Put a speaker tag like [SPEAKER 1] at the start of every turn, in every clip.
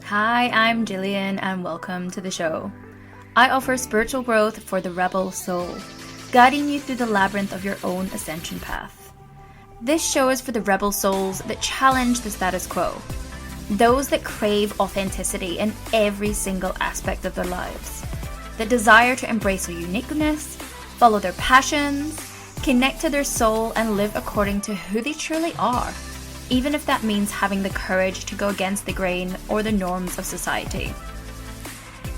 [SPEAKER 1] Hi, I'm Gillian and welcome to the show. I offer spiritual growth for the rebel soul, guiding you through the labyrinth of your own ascension path. This show is for the rebel souls that challenge the status quo, those that crave authenticity in every single aspect of their lives, that desire to embrace their uniqueness, follow their passions, connect to their soul and live according to who they truly are, even if that means having the courage to go against the grain or the norms of society.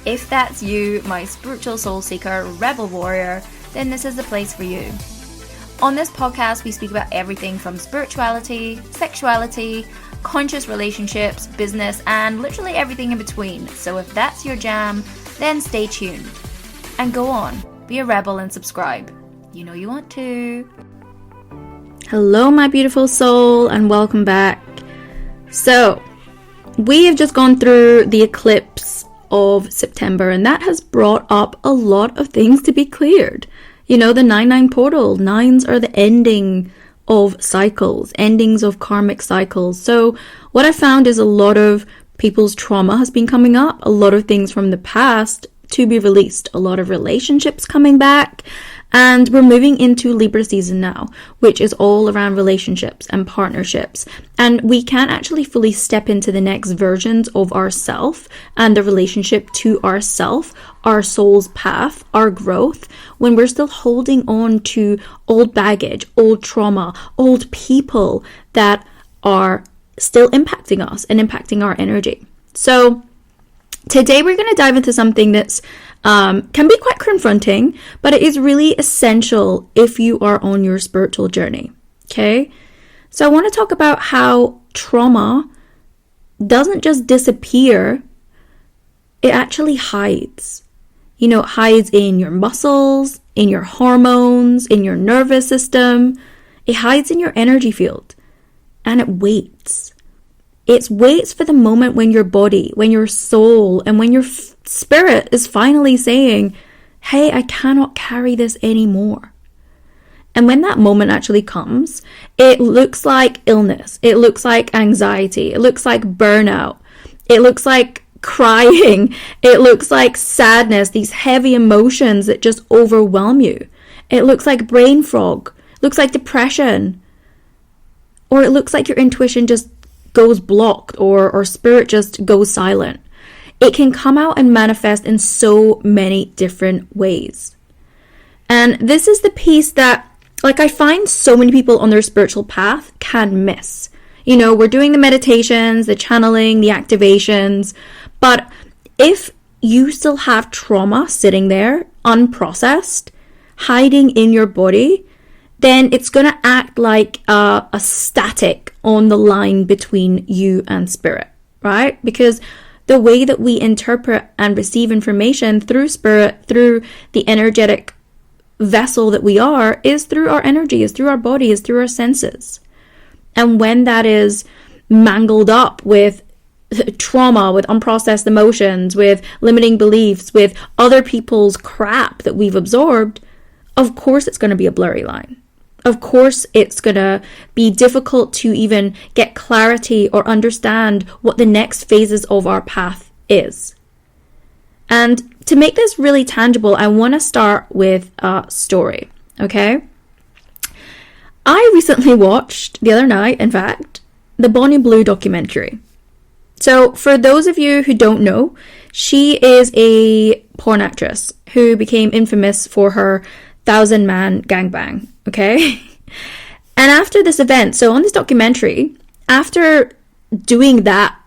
[SPEAKER 1] If that's you, my spiritual soul seeker, rebel warrior, then this is the place for you. On this podcast, we speak about everything from spirituality, sexuality, conscious relationships, business, and literally everything in between. So if that's your jam, then stay tuned. And go on, be a rebel and subscribe. You know you want to. Hello, my beautiful soul, and welcome back. So, we have just gone through the eclipse of September, and that has brought up a lot of things to be cleared. You know, the 9-9 portal. 9s are the ending of cycles, endings of karmic cycles. So, what I found is a lot of people's trauma has been coming up, a lot of things from the past to be released, a lot of relationships coming back. And we're moving into Libra season now, which is all around relationships and partnerships. And we can't actually fully step into the next versions of ourself and the relationship to ourself, our soul's path, our growth, when we're still holding on to old baggage, old trauma, old people that are still impacting us and impacting our energy. So today we're going to dive into something that's can be quite confronting, but it is really essential if you are on your spiritual journey. Okay, so I want to talk about how trauma doesn't just disappear, it actually hides. You know, it hides in your muscles, in your hormones, in your nervous system. It hides in your energy field, and it waits. It waits for the moment when your body, when your soul, and when your spirit is finally saying, hey, I cannot carry this anymore. And when that moment actually comes, it looks like illness. It looks like anxiety. It looks like burnout. It looks like crying. It looks like sadness, these heavy emotions that just overwhelm you. It looks like brain fog. It looks like depression. Or it looks like your intuition just goes blocked or spirit just goes silent. It can come out and manifest in so many different ways. And this is the piece that, like, I find so many people on their spiritual path can miss. You know, we're doing the meditations, the channeling, the activations, but if you still have trauma sitting there, unprocessed, hiding in your body, then it's going to act like a static on the line between you and spirit, right? Because the way that we interpret and receive information through spirit, through the energetic vessel that we are, is through our energy, is through our body, is through our senses. And when that is mangled up with trauma, with unprocessed emotions, with limiting beliefs, with other people's crap that we've absorbed, of course it's going to be a blurry line. Of course, it's going to be difficult to even get clarity or understand what the next phases of our path is. And to make this really tangible, I want to start with a story, okay? I recently watched, the other night, in fact, the Bonnie Blue documentary. So for those of you who don't know, she is a porn actress who became infamous for her 1,000-man gangbang. Okay. And after this event, so on this documentary, after doing that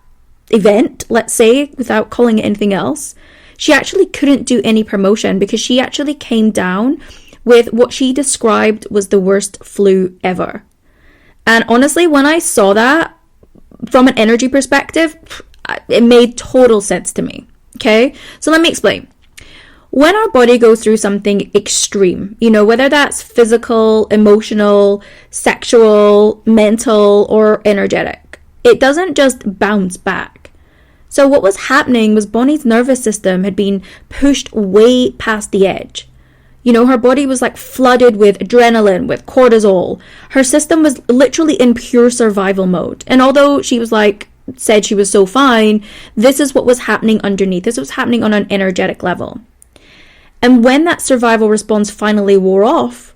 [SPEAKER 1] event, let's say, without calling it anything else, she actually couldn't do any promotion because she actually came down with what she described was the worst flu ever. And honestly, when I saw that from an energy perspective, it made total sense to me. Okay. So let me explain. When our body goes through something extreme, you know, whether that's physical, emotional, sexual, mental, or energetic, it doesn't just bounce back. So what was happening was Bonnie's nervous system had been pushed way past the edge. You know, her body was like flooded with adrenaline, with cortisol. Her system was literally in pure survival mode. And although she was like,
[SPEAKER 2] said she was so fine, this is what was happening underneath. This was happening on an energetic level. And when that survival response finally wore off,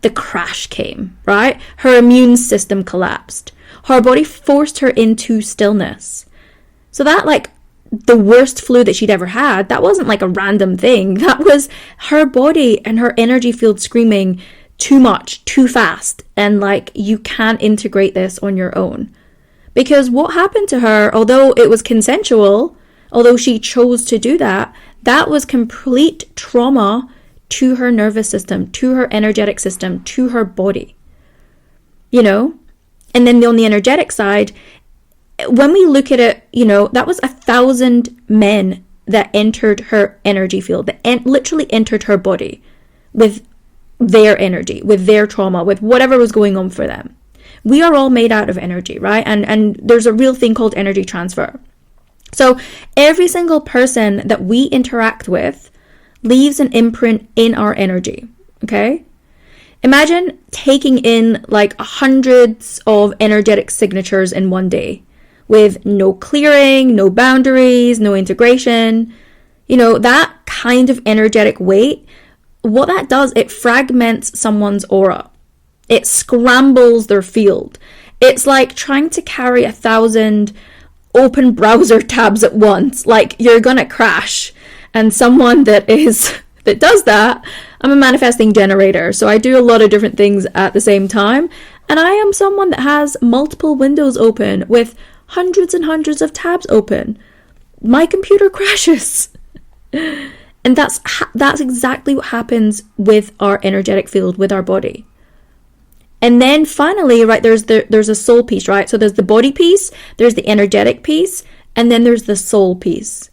[SPEAKER 2] the crash came, right? Her immune system collapsed. Her body forced her into stillness. So that, like, the worst flu that she'd ever had, that wasn't like a random thing. That was her body and her energy field screaming, too much, too fast, and like, you can't integrate this on your own. Because what happened to her, although it was consensual, although she chose to do that, that was complete trauma to her nervous system, to her energetic system, to her body. You know? And then on the energetic side, when we look at it, you know, that was 1,000 men that entered her energy field, that literally entered her body with their energy, with their trauma, with whatever was going on for them. We are all made out of energy, right? And there's a real thing called energy transfer. So every single person that we interact with leaves an imprint in our energy, okay? Imagine taking in like hundreds of energetic signatures in one day with no clearing, no boundaries, no integration. You know, that kind of energetic weight, what that does, it fragments someone's aura. It scrambles their field. It's like trying to carry 1,000 open browser tabs at once. Like, you're gonna crash. And someone that does that, I'm a manifesting generator, so I do a lot of different things at the same time. And I am someone that has multiple windows open with hundreds and hundreds of tabs open. My computer crashes. And that's exactly what happens with our energetic field, with our body. And then finally, right, there's a soul piece, right? So there's the body piece, there's the energetic piece, and then there's the soul piece.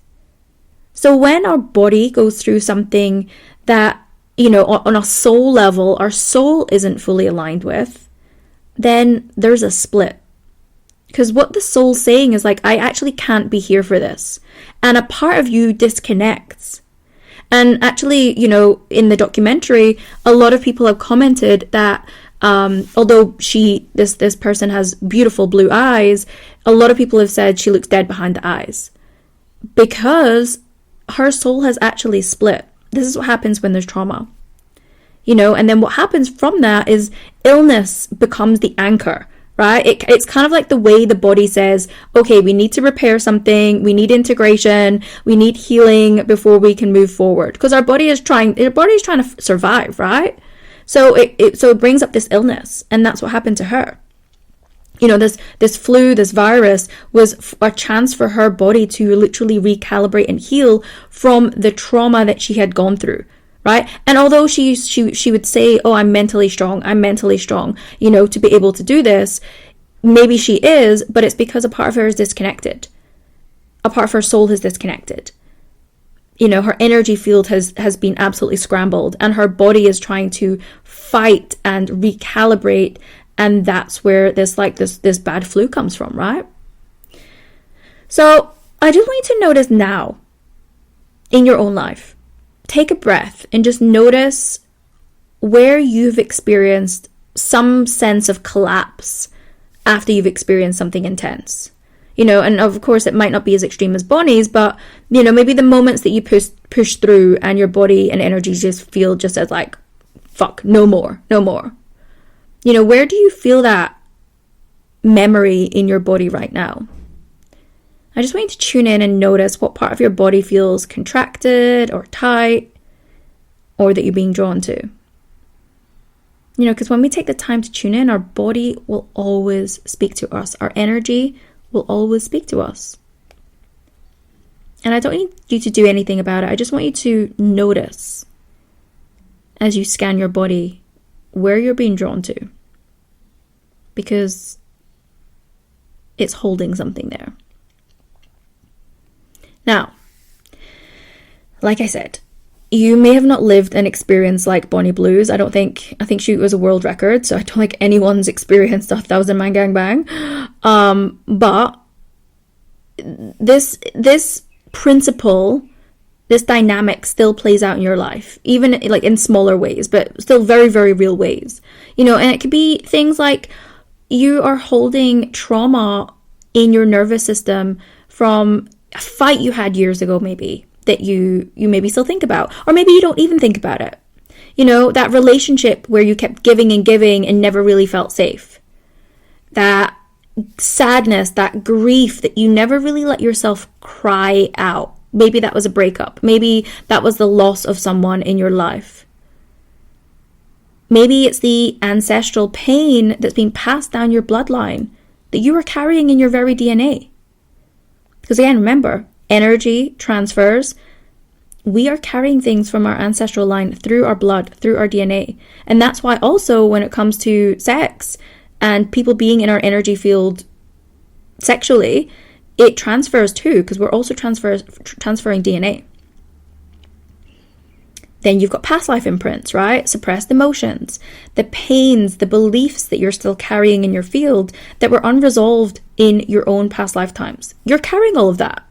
[SPEAKER 2] So when our body goes through something that, you know, on a soul level, our soul isn't fully aligned with, then there's a split. Because what the soul's saying is like, I actually can't be here for this. And a part of you disconnects. And actually, you know, in the documentary, a lot of people have commented that although this person has beautiful blue eyes, a lot of people have said she looks dead behind the eyes. Because her soul has actually split. This is what happens when there's trauma. You know, and then what happens from that is illness becomes the anchor. Right? It's kind of like the way the body says, okay, we need to repair something, we need integration, we need healing before we can move forward. Because our body is trying to survive, right? So it brings up this illness, and that's what happened to her. You know, this flu, this virus was a chance for her body to literally recalibrate and heal from the trauma that she had gone through. Right? And although she would say, oh, I'm mentally strong, you know, to be able to do this, maybe she is, but it's because a part of her is disconnected. A part of her soul is disconnected. You know, her energy field has been absolutely scrambled, and her body is trying to fight and recalibrate, and that's where this bad flu comes from, right? So I just want you to notice now, in your own life, take a breath and just notice where you've experienced some sense of collapse after you've experienced something intense. You know, and of course it might not be as extreme as Bonnie's, but, you know, maybe the moments that you push through and your body and energy just feel just as like, fuck, no more. You know, where do you feel that memory in your body right now? I just want you to tune in and notice what part of your body feels contracted or tight, or that you're being drawn to. You know, because when we take the time to tune in, our body will always speak to us. Our energy will always speak to us. And I don't need you to do anything about it. I just want you to notice as you scan your body where you're being drawn to. Because it's holding something there. Now, like I said, you may have not lived an experience like Bonnie Blue's. I think she was a world record, so I don't think anyone's experienced a 1,000-man gangbang. But this principle, this dynamic still plays out in your life, even like in smaller ways, but still very, very real ways. You know, and it could be things like you are holding trauma in your nervous system from a fight you had years ago, maybe, that you maybe still think about, or maybe you don't even think about it. You know, that relationship where you kept giving and never really felt safe. That sadness, that grief that you never really let yourself cry out. Maybe that was a breakup. Maybe that was the loss of someone in your life. Maybe it's the ancestral pain that's been passed down your bloodline that you are carrying in your very DNA. Because again, remember, energy transfers. We are carrying things from our ancestral line through our blood, through our DNA. And that's why also when it comes to sex and people being in our energy field sexually, it transfers too, because we're also transferring DNA. Then you've got past life imprints, right? Suppressed emotions, the pains, the beliefs that you're still carrying in your field that were unresolved in your own past lifetimes. You're carrying all of that.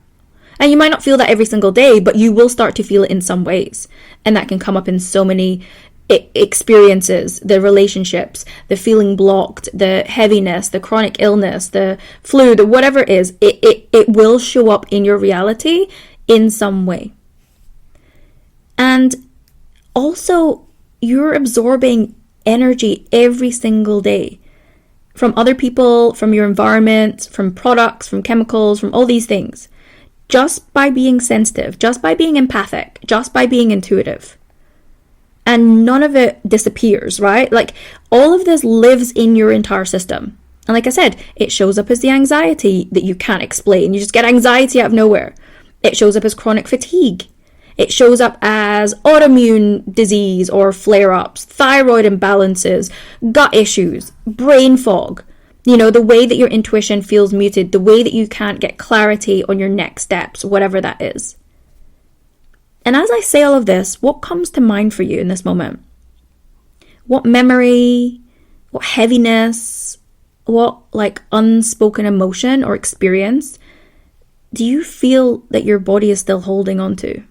[SPEAKER 2] And you might not feel that every single day, but you will start to feel it in some ways. And that can come up in so many experiences, the relationships, the feeling blocked, the heaviness, the chronic illness, the flu, the whatever it is, it will show up in your reality in some way. And also, you're absorbing energy every single day from other people, from your environment, from products, from chemicals, from all these things. Just by being sensitive, just by being empathic, just by being intuitive. And none of it disappears, right? Like, all of this lives in your entire system. And like I said, it shows up as the anxiety that you can't explain. You just get anxiety out of nowhere. It shows up as chronic fatigue. It shows up as autoimmune disease or flare-ups, thyroid imbalances, gut issues, brain fog. You know, the way that your intuition feels muted, the way that you can't get clarity on your next steps, whatever that is. And as I say all of this, what comes to mind for you in this moment? What memory, what heaviness, what like unspoken emotion or experience do you feel that your body is still holding on to?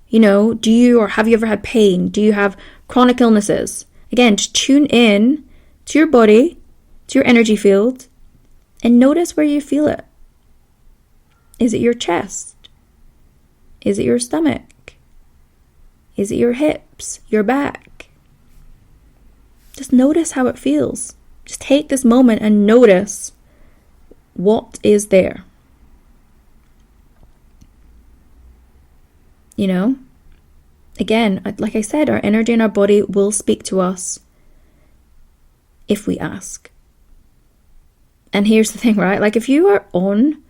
[SPEAKER 2] You know, do you or have you ever had pain? Do you have chronic illnesses? Again, just tune in to your body, to your energy field, and notice where you feel it. Is it your chest? Is it your stomach? Is it your hips, your back? Just notice how it feels. Just take this moment and notice what is there. You know, again, like I said, our energy and our body will speak to us if we ask. And here's the thing, right? Like, if you are on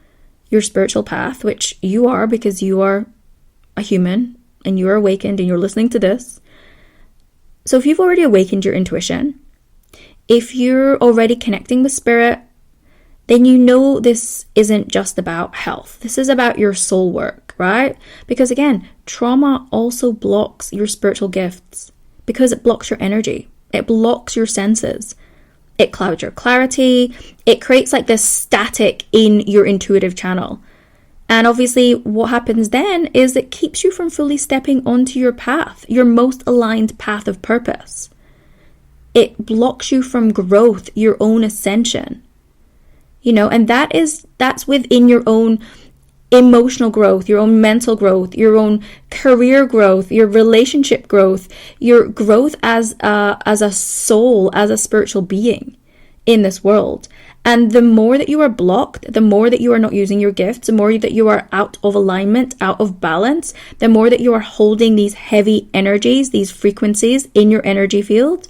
[SPEAKER 2] your spiritual path, which you are because you are a human and you are awakened and you're listening to this. So if you've already awakened your intuition, if you're already connecting with spirit, then you know this isn't just about health. This is about your soul work, right? Because again, trauma also blocks your spiritual gifts because it blocks your energy. It blocks your senses. It clouds your clarity. It creates like this static in your intuitive channel. And obviously what happens then is it keeps you from fully stepping onto your path, your most aligned path of purpose. It blocks you from growth, your own ascension. You know, and that's within your own emotional growth, your own mental growth, your own career growth, your relationship growth, your growth as a soul, as a spiritual being in this world. And the more that you are blocked, the more that you are not using your gifts, the more that you are out of alignment, out of balance, the more that you are holding these heavy energies, these frequencies in your energy field,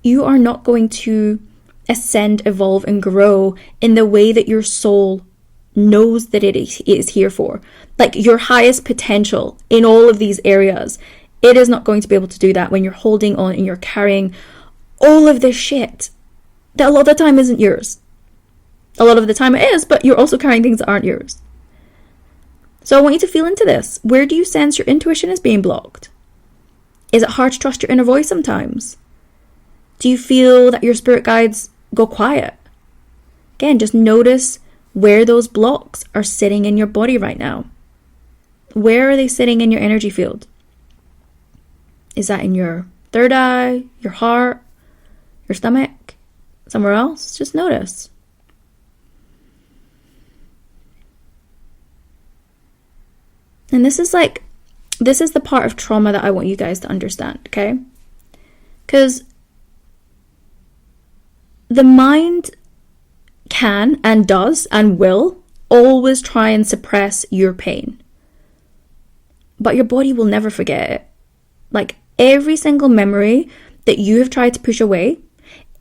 [SPEAKER 2] you are not going to ascend, evolve, and grow in the way that your soul knows that it is here for. Like your highest potential in all of these areas, it is not going to be able to do that when you're holding on and you're carrying all of this shit that a lot of the time isn't yours. A lot of the time it is, but you're also carrying things that aren't yours. So I want you to feel into this. Where do you sense your intuition is being blocked? Is it hard to trust your inner voice sometimes? Do you feel that your spirit guides go quiet? Again, just notice where those blocks are sitting in your body right now. Where are they sitting in your energy field? Is that in your third eye, your heart, your stomach, somewhere else? Just notice. And this is the part of trauma that I want you guys to understand, okay? Because the mind can and does and will always try and suppress your pain. But your body will never forget it. Like every single memory that you have tried to push away,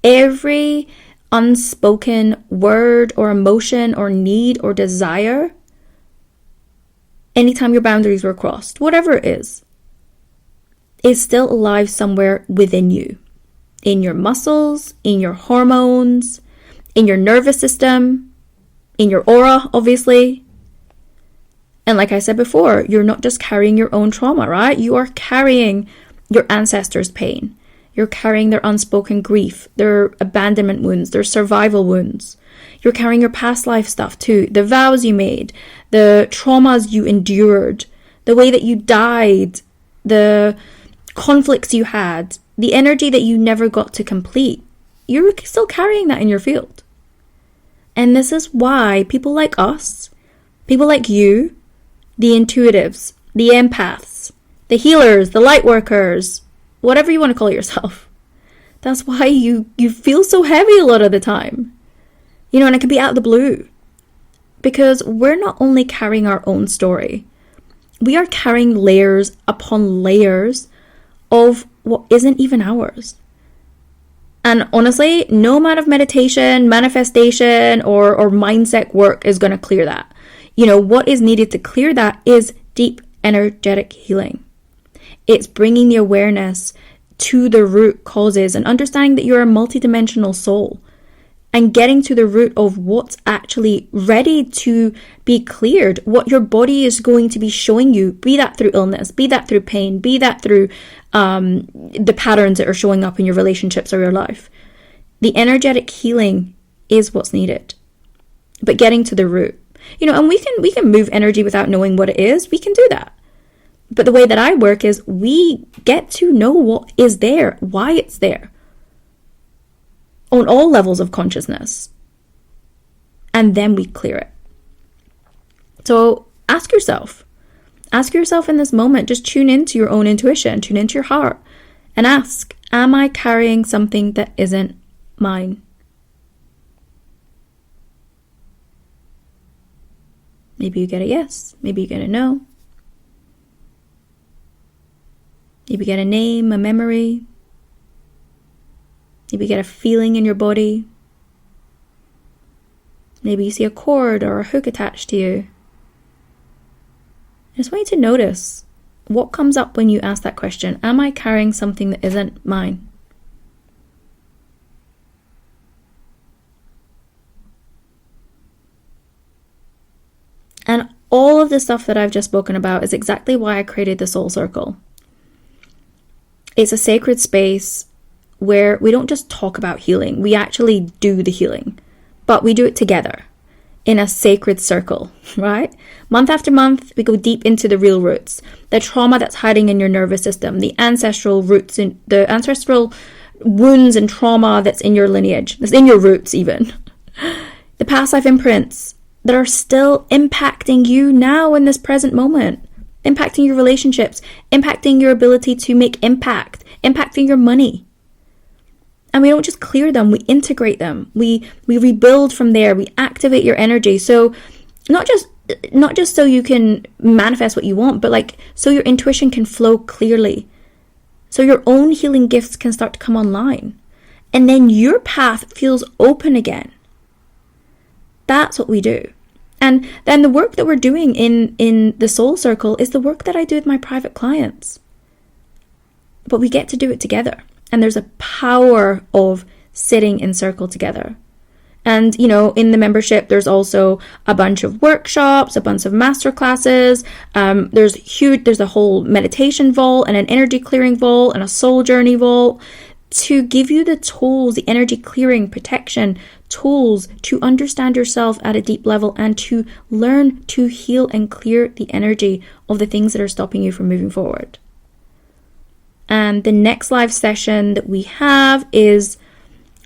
[SPEAKER 2] every unspoken word or emotion or need or desire, anytime your boundaries were crossed, whatever it is still alive somewhere within you. In your muscles, in your hormones, in your nervous system, in your aura, obviously. And like I said before, you're not just carrying your own trauma, right? You are carrying your ancestors' pain. You're carrying their unspoken grief, their abandonment wounds, their survival wounds. You're carrying your past life stuff too. The vows you made, the traumas you endured, the way that you died, the conflicts you had, the energy that you never got to complete. You're still carrying that in your field. And this is why people like us, people like you, the intuitives, the empaths, the healers, the light workers, whatever you want to call yourself, that's why you feel so heavy a lot of the time. You know, and it can be out of the blue. Because we're not only carrying our own story, we are carrying layers upon layers of what isn't even ours. And honestly, no amount of meditation, manifestation, or mindset work is going to clear that. You know, what is needed to clear that is deep energetic healing. It's bringing the awareness to the root causes and understanding that you're a multidimensional soul and getting to the root of what's actually ready to be cleared, what your body is going to be showing you, be that through illness, be that through pain, be that through the patterns that are showing up in your relationships or your life. The energetic healing is what's needed, but getting to the root. You know, and we can move energy without knowing what it is. We can do that. But the way that I work is we get to know what is there, why it's there, on all levels of consciousness. And then we clear it. So ask yourself in this moment, just tune into your own intuition, tune into your heart, and ask, am I carrying something that isn't mine? Maybe you get a yes, maybe you get a no. Maybe you get a name, a memory. Maybe you get a feeling in your body. Maybe you see a cord or a hook attached to you. I just want you to notice what comes up when you ask that question. Am I carrying something that isn't mine? And all of the stuff that I've just spoken about is exactly why I created the Soul Circle. It's a sacred space where we don't just talk about healing, we actually do the healing, but we do it together in a sacred circle, right? Month after month, we go deep into the real roots, the trauma that's hiding in your nervous system, the ancestral roots, the ancestral wounds and trauma that's in your lineage, that's in your roots even, the past life imprints that are still impacting you now in this present moment, impacting your relationships, impacting your ability to make impact, impacting your money. And we don't just clear them, we integrate them. We rebuild from there. We activate your energy. So not just so you can manifest what you want, but like so your intuition can flow clearly. So your own healing gifts can start to come online. And then your path feels open again. That's what we do. And then the work that we're doing in the Soul Circle is the work that I do with my private clients. But we get to do it together. And there's a power of sitting in circle together. And, you know, in the membership, there's also a bunch of workshops, a bunch of masterclasses. There's a whole meditation vault and an energy clearing vault and a soul journey vault to give you the tools, the energy clearing, protection tools to understand yourself at a deep level and to learn to heal and clear the energy of the things that are stopping you from moving forward. And the next live session that we have is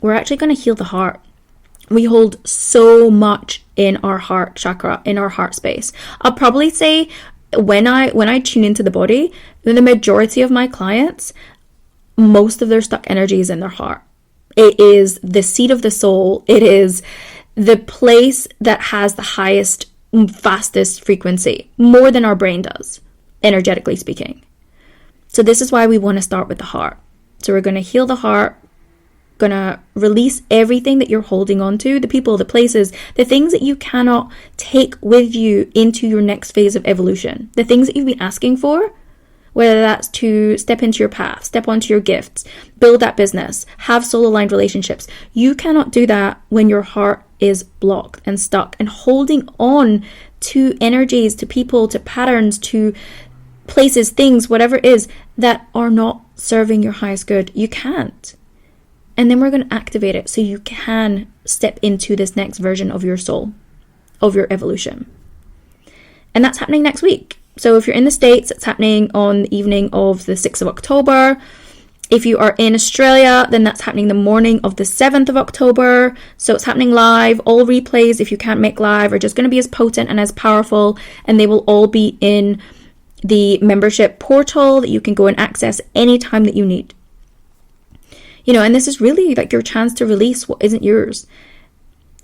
[SPEAKER 2] we're actually going to heal the heart. We hold so much in our heart chakra, in our heart space. I'll probably say when I tune into the body, then the majority of my clients, most of their stuck energy is in their heart. It is the seat of the soul. It is the place that has the highest, fastest frequency, more than our brain does, energetically speaking. So this is why we want to start with the heart. So we're going to heal the heart, going to release everything that you're holding on to, the people, the places, the things that you cannot take with you into your next phase of evolution, the things that you've been asking for, whether that's to step into your path, step onto your gifts, build that business, have soul-aligned relationships. You cannot do that when your heart is blocked and stuck and holding on to energies, to people, to patterns, to places, things, whatever it is that are not serving your highest good. You can't. And then we're going to activate it so you can step into this next version of your soul, of your evolution. And that's happening next week. So if you're in the States, it's happening on the evening of the 6th of October. If you are in Australia, then that's happening the morning of the 7th of October. So it's happening live. All replays, if you can't make live, are just going to be as potent and as powerful. And they will all be in the membership portal that you can go and access anytime that you need. And this is really like your chance to release what isn't yours.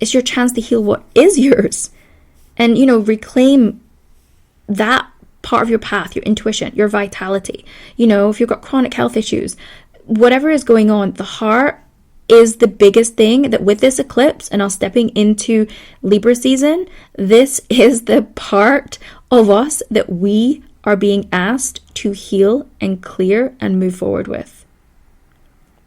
[SPEAKER 2] It's your chance to heal what is yours. And, reclaim that part of your path, your intuition, your vitality. If you've got chronic health issues, whatever is going on, the heart is the biggest thing that with this eclipse and us stepping into Libra season, this is the part of us that we are being asked to heal and clear and move forward with.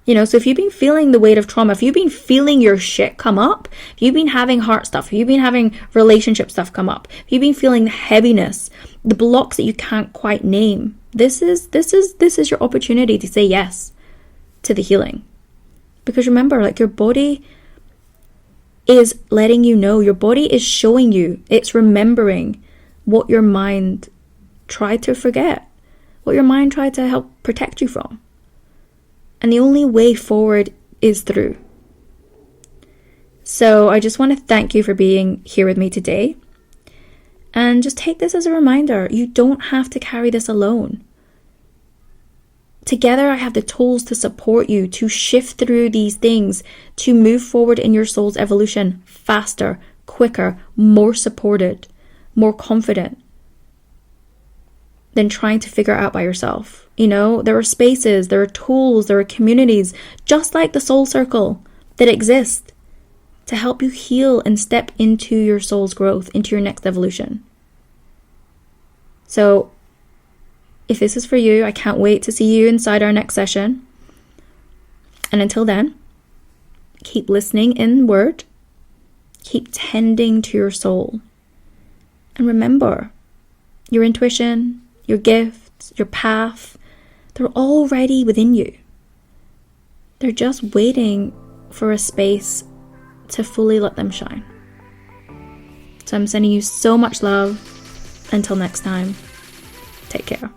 [SPEAKER 2] So if you've been feeling the weight of trauma, if you've been feeling your shit come up, if you've been having heart stuff, if you've been having relationship stuff come up, if you've been feeling the heaviness, the blocks that you can't quite name, this is your opportunity to say yes to the healing. Because remember, like, your body is letting you know, your body is showing you, it's remembering what your mind tried to forget, what your mind tried to help protect you from. And the only way forward is through. So I just want to thank you for being here with me today. And just take this as a reminder. You don't have to carry this alone. Together, I have the tools to support you, to shift through these things, to move forward in your soul's evolution faster, quicker, more supported, more confident than trying to figure it out by yourself. There are spaces, there are tools, there are communities, just like the Soul Circle, that exist to help you heal and step into your soul's growth, into your next evolution. So, if this is for you, I can't wait to see you inside our next session. And until then, keep listening inward, keep tending to your soul. And remember, your intuition, your gifts, your path, they're already within you. They're just waiting for a space to fully let them shine. So I'm sending you so much love. Until next time, take care.